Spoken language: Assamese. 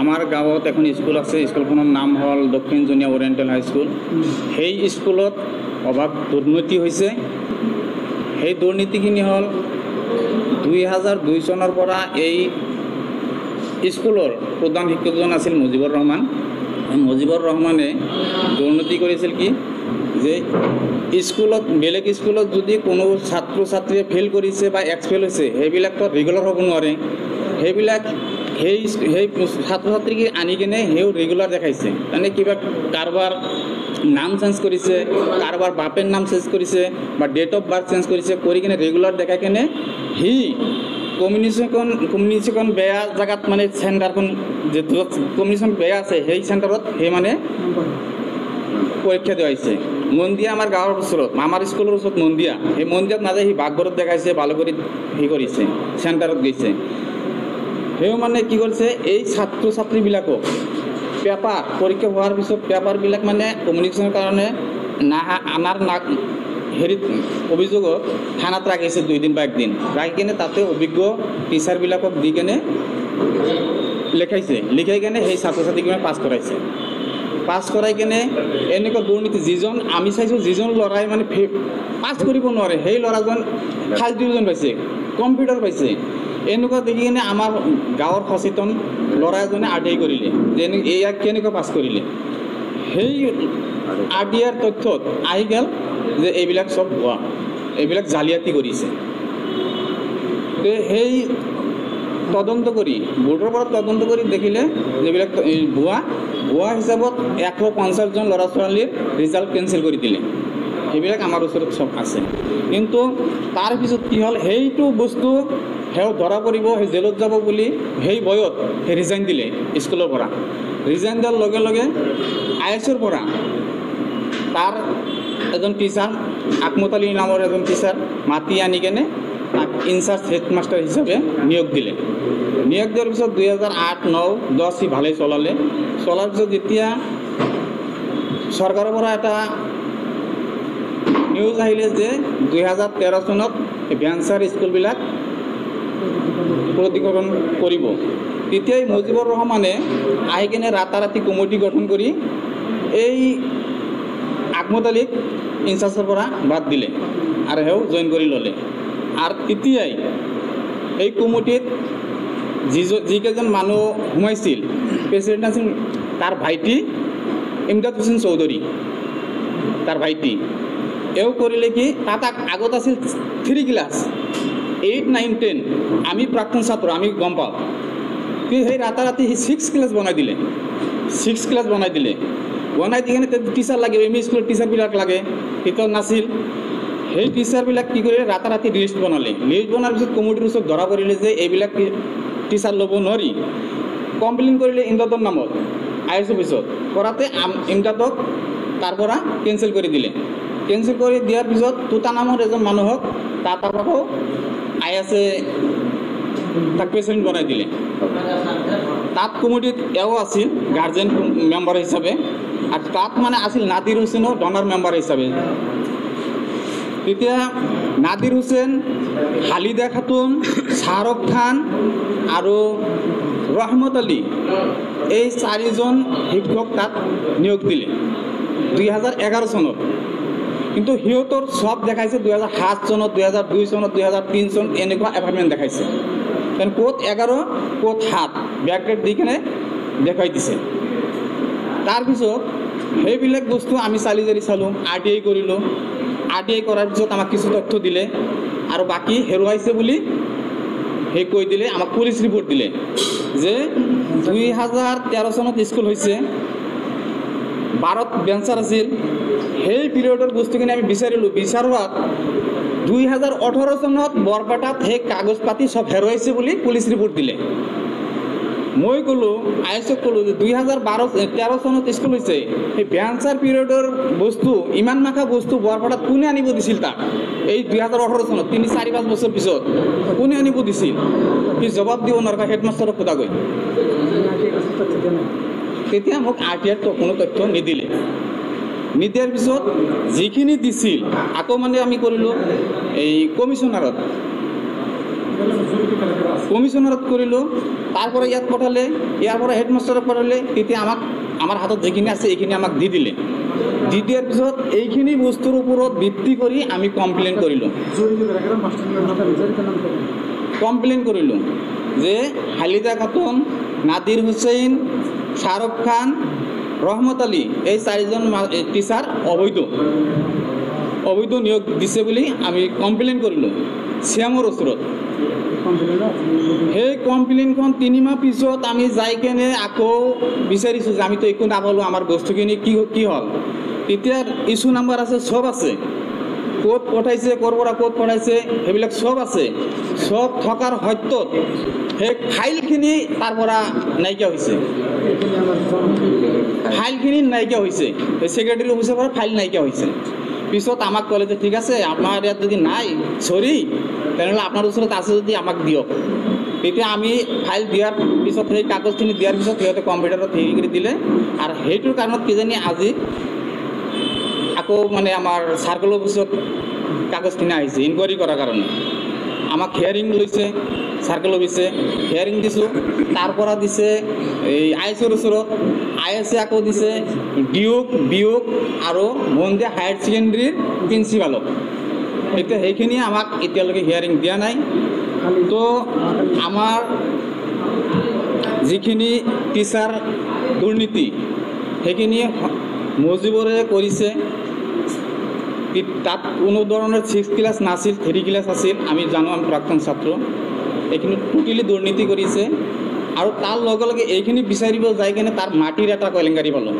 আমাৰ গাঁৱত এখন স্কুল আছে, স্কুলখনৰ নাম হ'ল দক্ষিণ জুনিয়ৰ অৰিয়েণ্টেল হাইস্কুল। সেই স্কুলত অভাৱ দুৰ্নীতি হৈছে। সেই দুৰ্নীতিখিনি হ'ল 2002 চনৰ পৰা এই স্কুলৰ প্ৰধান শিক্ষকজন আছিল মুজিবুৰ ৰহমান। মুজিবুৰ ৰহমানে দুৰ্নীতি কৰিছিল কি যে স্কুলত বেলেগ স্কুলত যদি কোনো ছাত্ৰ ছাত্ৰীয়ে ফেইল কৰিছে বা এক্সপেল হৈছে সেইবিলাকতো ৰেগুলাৰ হ'ব নোৱাৰে। সেইবিলাক সেই ছাত্ৰ ছাত্ৰীক আনি কিনে সেও ৰেগুলাৰ দেখাইছে। মানে কিবা কাৰোবাৰ নাম চেঞ্জ কৰিছে, কাৰোবাৰ বাপেৰ নাম চেঞ্জ কৰিছে বা ডেট অফ বাৰ্থ চেঞ্জ কৰিছে, কৰি কিনে ৰেগুলাৰ দেখাই কিনে সি কমিউনিকেশ্যন বেয়া জেগাত মানে চেণ্টাৰখন যিটো কমিউনিকেশ্যন বেয়া আছে সেই চেণ্টাৰত সেই মানে পৰীক্ষা দিয়াইছে। মন্দিয়া আমাৰ গাঁৱৰ ওচৰত, আমাৰ স্কুলৰ ওচৰত মন্দিয়া, সেই মন্দিয়াত নাযায় সি বাঘবৰত দেখাইছে, বালুগুৰিত হেৰি কৰিছে, চেণ্টাৰত গৈছে। সেও মানে কি কৰিছে এই ছাত্ৰ ছাত্ৰীবিলাকক পেপাৰ পৰীক্ষা হোৱাৰ পিছত পেপাৰবিলাক মানে কমিউনিকেশ্যনৰ কাৰণে আনাৰ হেৰিত অভিযোগত থানাত ৰাখিছে 2 দিন বা 1 দিন, ৰাখি কিনে তাতে অভিজ্ঞ টিচাৰবিলাকক দি কিনে লিখাই কিনে সেই ছাত্ৰ ছাত্ৰীবিলাক পাছ কৰাইছে। পাছ কৰাই কিনে এনেকুৱা দুৰ্নীতি যিজন আমি চাইছোঁ যিজন ল'ৰাই মানে পাছ কৰিব নোৱাৰে সেই ল'ৰাজন ফাৰ্ষ্ট ডিভিজন পাইছে, কম্পিউটাৰ পাইছে। এনেকুৱা দেখি কিনে আমাৰ গাঁৱৰ সচেতন ল'ৰা এজনে RTI কৰিলে যে এয়া কেনেকৈ পাছ কৰিলে। সেই RTIৰ তথ্যত আহি গ'ল যে এইবিলাক চব ভুৱা, এইবিলাক জালিয়াতি কৰিছে। সেই তদন্ত কৰি বোৰ্ডৰ পৰা তদন্ত কৰি দেখিলে যিবিলাক ভুৱা হিচাপত 150 জন ল'ৰা ছোৱালীৰ ৰিজাল্ট কেঞ্চেল কৰি দিলে। সেইবিলাক আমাৰ ওচৰত চব আছে। কিন্তু তাৰপিছত কি হ'ল, সেইটো বস্তু সেও ধৰা পৰিব, সেই জেলত যাব বুলি সেই বয়ত সেই ৰিজাইন দিলে স্কুলৰ পৰা। ৰিজাইন দিয়াৰ লগে লগে ISৰ পৰা তাৰ এজন টিচাৰ আকমত আলী নামৰ এজন টিচাৰ মাতি আনি কেনে তাক ইনচাৰ্জ হেডমাষ্টাৰ হিচাপে নিয়োগ দিলে। নিয়োগ দিয়াৰ পিছত 2008, 9, 10 সি ভালেই চলাৰ পিছত যেতিয়া চৰকাৰৰ পৰা এটা নিউজ আহিলে যে 2013 চনত ভেঞ্চাৰ স্কুলবিলাক প্ৰতিকৰণ কৰিব, তেতিয়াই মুজিবুৰ ৰহমানে আহি কিনে ৰাতাৰাতি কমিটি গঠন কৰি এই আকমত আলীক ইনচাৰ্জৰ পৰা বাদ দিলে আৰু সেও জইন কৰি ল'লে। আৰু তেতিয়াই এই কমিটিত যিকেইজন মানুহ সোমাইছিল প্ৰেচিডেণ্ট আছিল তাৰ ভাইটি ইমদাদ হুছেইন চৌধুৰী, তাৰ ভাইটি। এও কৰিলে কি তাত আগত আছিল 3 ক্লাছ 8, 9, 10 আমি প্ৰাক্তন ছাত্ৰ আমি গম পাওঁ। কিন্তু সেই ৰাতাৰাতি সি 6 ক্লাছ বনাই দিলে। 6 ক্লাছ বনাই দি কিনে টিচাৰ লাগে, ME স্কুলৰ টিচাৰবিলাক লাগে, তেতিয়া নাছিল। সেই টিচাৰবিলাক কি কৰিলে ৰাতাৰাতি লিষ্ট বনালে। লিষ্ট বনোৱাৰ পিছত কমিটিৰ ওচৰত ধৰা পৰিলে যে এইবিলাক টিচাৰ ল'ব নোৱাৰি। কমপ্লেইন কৰিলে ইমদাদৰ নামত IS অফিচত, কৰাতে ইমদাদক তাৰ পৰা কেঞ্চেল কৰি দিলে। কেঞ্চেল কৰি দিয়াৰ পিছত তুতা নামৰ এজন মানুহক তাত আকৌ ISে তাক প্ৰেচিডেণ্ট বনাই দিলে। তাত কমিটিত এও আছিল গাৰ্জেন মেম্বাৰ হিচাপে, আৰু তাত মানে আছিল নাদিৰ হুছেইনো ডনাৰ মেম্বাৰ হিচাপে। তেতিয়া নাদিৰ হুছেইন, হালিদা খাতুন, শ্বাহৰুখ খান আৰু ৰহমত আলী এই 4জন শিক্ষক তাত নিয়োগ দিলে 2011 চনত। কিন্তু সিহঁতৰ সব দেখাইছে 2007 চনত, 2002 চনত, 2003 চনত এনেকুৱা এপইণ্টমেণ্ট দেখাইছে। কাৰণ ক'ত 11 ক'ত 7 ব্ৰেকেট দি কিনে দেখুৱাই দিছে। তাৰপিছত সেইবিলাক বস্তু আমি চালি চালোঁ, RTI কৰিলোঁ। RTI কৰাৰ পিছত আমাক কিছু তথ্য দিলে আৰু বাকী হেৰুৱাইছে বুলি সেই কৈ দিলে, আমাক পুলিচ ৰিপৰ্ট দিলে যে 2013 চনত স্কুল হৈছে, 12ত বেঞ্চাৰ আছিল। সেই পিৰিয়ডৰ বস্তুখিনি আমি বিচাৰোৱাত 2018 চনত বৰপেটাত সেই কাগজ পাতি চব হেৰুৱাইছে বুলি পুলিচ ৰিপৰ্ট দিলে। মই ক'লোঁ ISক ক'লোঁ যে 2013 চনত স্কুল হৈছে, সেই বেঞ্চাৰ পিৰিয়ডৰ বস্তু ইমান মাখা বস্তু বৰপেটাত কোনে আনিব দিছিল তাক? এই 2018 চনত 3-4-5 বছৰ পিছত কোনে আনিব দিছিল? সি জবাব দিব নোৱাৰে, হেডমাষ্টাৰক সোধাগৈ। তেতিয়া মোক RTIৰ কোনো তথ্য নিদিলে। নিদিয়াৰ পিছত যিখিনি দিছিল আকৌ মানে আমি কৰিলোঁ এই কমিশ্যনাৰত কমিশনাৰত কৰিলোঁ, তাৰপৰা ইয়াত পঠালে, ইয়াৰ পৰা হেডমাষ্টাৰক পঠালে, তেতিয়া আমাৰ হাতত যিখিনি আছে এইখিনি আমাক দি দিলে। দি দিয়াৰ পিছত এইখিনি বস্তুৰ ওপৰত ভিত্তি কৰি আমি কমপ্লেইন কৰিলোঁ যে হালিদা খাতুন, নাদিৰ হুছেইন, শ্বাহৰুখ খান, ৰহমত আলী এই 4জন টিচাৰ অবৈধ নিয়োগ দিছে বুলি আমি কমপ্লেইন কৰিলোঁ চিএমৰ ওচৰত। সেই কমপ্লেইনখন 3 মাহ পিছত আমি যাই কেনে আকৌ বিচাৰিছোঁ যে আমিতো একো নাপালোঁ, আমাৰ বস্তুখিনি কি হ'ল। তেতিয়া ইছ্যু নাম্বাৰ আছে, চব আছে, ক'ত পঠাইছে, ক'ৰ পৰা ক'ত পঠাইছে সেইবিলাক চব আছে। চব থকাৰ সত্যত সেই ফাইলখিনি তাৰ পৰা নাইকিয়া হৈছে, সেই ছেক্ৰেটাৰী অফিচৰ পৰা ফাইল নাইকিয়া হৈছে। পিছত আমাক ক'লে যে ঠিক আছে, আমাৰ ইয়াত যদি নাই চৰি, তেনেহ'লে আপোনাৰ ওচৰত আছে যদি আমাক দিয়ক। তেতিয়া আমি ফাইল দিয়াৰ পিছত, সেই কাগজখিনি দিয়াৰ পিছত সিহঁতে কম্পিউটাৰত হেৰি কৰি দিলে। আৰু সেইটোৰ কাৰণত কিজানি আজি আকৌ মানে আমাৰ চাৰ্কল অফিচত কাগজখিনি আহিছে ইনকুৱাৰী কৰাৰ কাৰণে। আমাক হিয়াৰিং লৈছে চাৰ্কল অফিচে, হিয়াৰিং দিছোঁ, তাৰ পৰা দিছে এই IS-ৰ ওচৰত, IS-এ আকৌ দিছে বিয়োগ আৰু মন্দিয়া হায়াৰ ছেকেণ্ডেৰীৰ প্ৰিন্সিপালক। এতিয়া সেইখিনি আমাক এতিয়ালৈকে হিয়াৰিং দিয়া নাই। তো আমাৰ যিখিনি টিচাৰ দুৰ্নীতি সেইখিনি মুজিবৰে কৰিছে। তাত কোনো ধৰণৰ 6 ক্লাছ নাছিল, 3 ক্লাছ আছিল, আমি জানো, আমি প্ৰাক্তন ছাত্ৰ। এইখিনি টোটেলি দুৰ্নীতি কৰিছে। আৰু তাৰ লগে লগে এইখিনি বিচাৰিব যাই কিনে তাৰ মাটিৰ এটা কেলেংকাৰী পালোঁ।